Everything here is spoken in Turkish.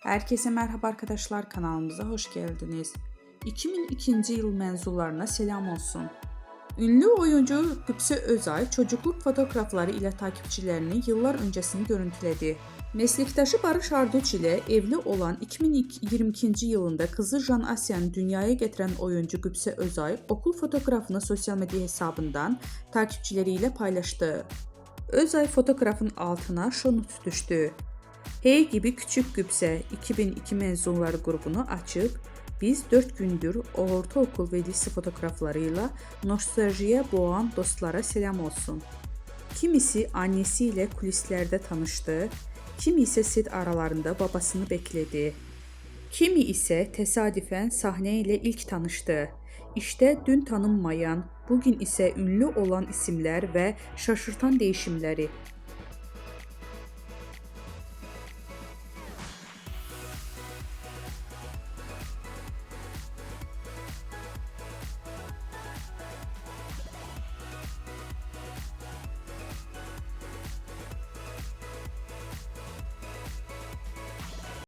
Herkese merhaba arkadaşlar, kanalımıza hoş geldiniz. 2002 yıl mezunlarına selam olsun. Ünlü oyuncu Qübsə Özay çocukluk fotoğrafları ile takipçilerini yıllar öncesini görüntüledi. Meslektaşı Barış Arduç ile evli olan 2022 yılında kızı Jan Asyan'ı dünyaya getiren oyuncu Qübsə Özay okul fotoğrafını sosyal medya hesabından takipçileriyle paylaştı. Özay fotoğrafın altına şu not düştü. Hey gibi küçük Qübsə 2002 mezunları grubunu açıb, biz 4 gündür ortaokul ve lise fotoğraflarıyla nostaljiye boğan dostlara selam olsun. Kimisi annesiyle kulislerde tanıştı, kimi ise set aralarında babasını bekledi. Kimi ise tesadüfen sahneyle ilk tanıştı. İşte dün tanınmayan, bugün ise ünlü olan isimler ve şaşırtan değişimleri.